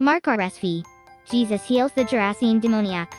Mark RSV. Jesus heals the Gerasene demoniac.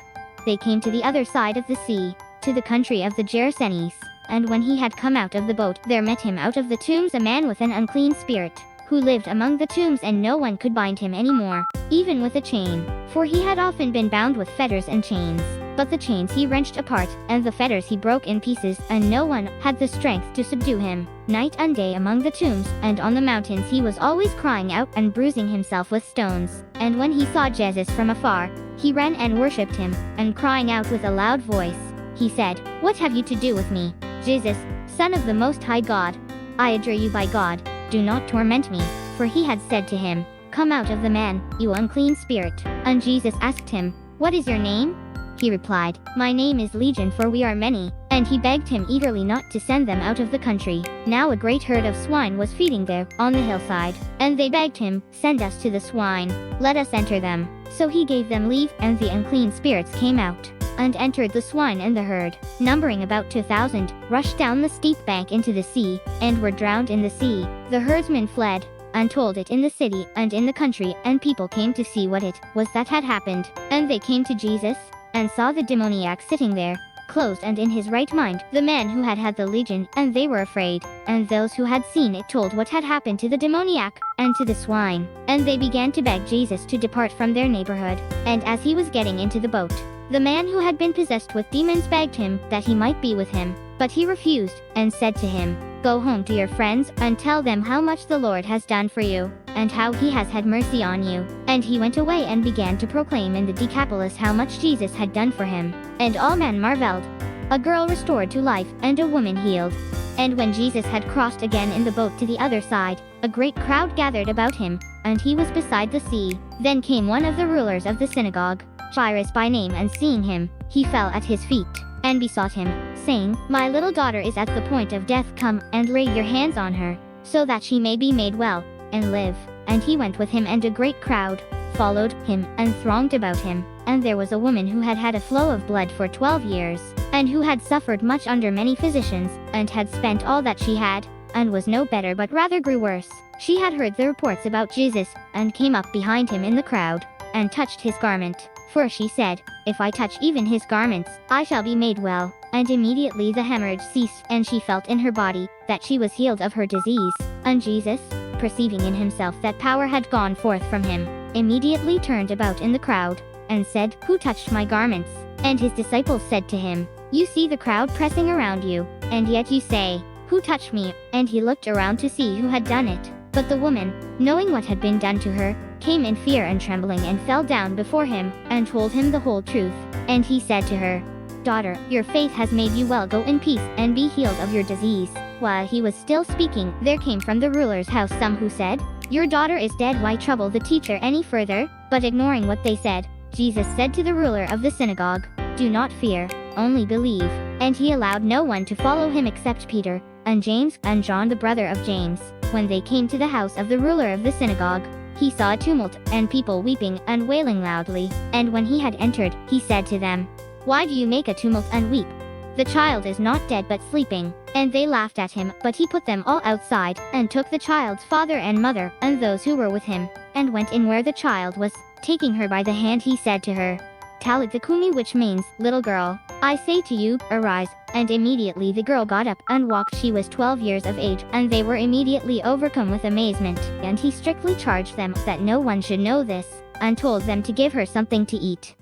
They came to the other side of the sea, to the country of the Gerasenes, and when he had come out of the boat, there met him out of the tombs a man with an unclean spirit, who lived among the tombs, and no one could bind him any more, even with a chain, for he had often been bound with fetters and chains. But the chains he wrenched apart, and the fetters he broke in pieces, and no one had the strength to subdue him. Night and day among the tombs, and on the mountains he was always crying out and bruising himself with stones. And when he saw Jesus from afar, he ran and worshipped him, and crying out with a loud voice, he said, "What have you to do with me, Jesus, Son of the Most High God? I adjure you by God, do not torment me." For he had said to him, "Come out of the man, you unclean spirit." And Jesus asked him, "What is your name?" He replied, "My name is Legion, for we are many." And he begged him eagerly not to send them out of the country. Now a great herd of swine was feeding there, on the hillside. And they begged him, "Send us to the swine, let us enter them." So he gave them leave, and the unclean spirits came out, and entered the swine, and the herd, numbering about 2,000, rushed down the steep bank into the sea, and were drowned in the sea. The herdsmen fled, and told it in the city and in the country, and people came to see what it was that had happened. And they came to Jesus, and saw the demoniac sitting there, clothed and in his right mind, the man who had had the legion, and they were afraid. And those who had seen it told what had happened to the demoniac, and to the swine. And they began to beg Jesus to depart from their neighborhood. And as he was getting into the boat, the man who had been possessed with demons begged him that he might be with him. But he refused, and said to him, "Go home to your friends, and tell them how much the Lord has done for you, and how he has had mercy on you." And he went away and began to proclaim in the Decapolis how much Jesus had done for him. And all men marveled. A girl restored to life, and a woman healed. And when Jesus had crossed again in the boat to the other side, a great crowd gathered about him, and he was beside the sea. Then came one of the rulers of the synagogue, Jairus by name, and seeing him, he fell at his feet, and besought him, saying, "My little daughter is at the point of death. Come and lay your hands on her, so that she may be made well, and live." And he went with him, and a great crowd followed him, and thronged about him. And there was a woman who had had a flow of blood for 12 years, and who had suffered much under many physicians, and had spent all that she had, and was no better but rather grew worse. She had heard the reports about Jesus, and came up behind him in the crowd, and touched his garment. For she said, "If I touch even his garments, I shall be made well." And immediately the hemorrhage ceased, and she felt in her body that she was healed of her disease. And Jesus, perceiving in himself that power had gone forth from him, immediately turned about in the crowd, and said, "Who touched my garments?" And his disciples said to him, "You see the crowd pressing around you, and yet you say, 'Who touched me?'" And he looked around to see who had done it. But the woman, knowing what had been done to her, came in fear and trembling, and fell down before him, and told him the whole truth. And he said to her, "Daughter, your faith has made you well. Go in peace, and be healed of your disease." While he was still speaking, there came from the ruler's house some who said, "Your daughter is dead. Why trouble the teacher any further?" But ignoring what they said, Jesus said to the ruler of the synagogue, "Do not fear, only believe." And he allowed no one to follow him except Peter, and James, and John the brother of James. When they came to the house of the ruler of the synagogue, he saw a tumult, and people weeping and wailing loudly. And when he had entered, he said to them, "Why do you make a tumult and weep? The child is not dead but sleeping." And they laughed at him. But he put them all outside, and took the child's father and mother, and those who were with him, and went in where the child was. Taking her by the hand, he said to her, "Talitha kumi," which means, "Little girl, I say to you, arise." And immediately the girl got up and walked. She was 12 years of age, and they were immediately overcome with amazement. And he strictly charged them that no one should know this, and told them to give her something to eat.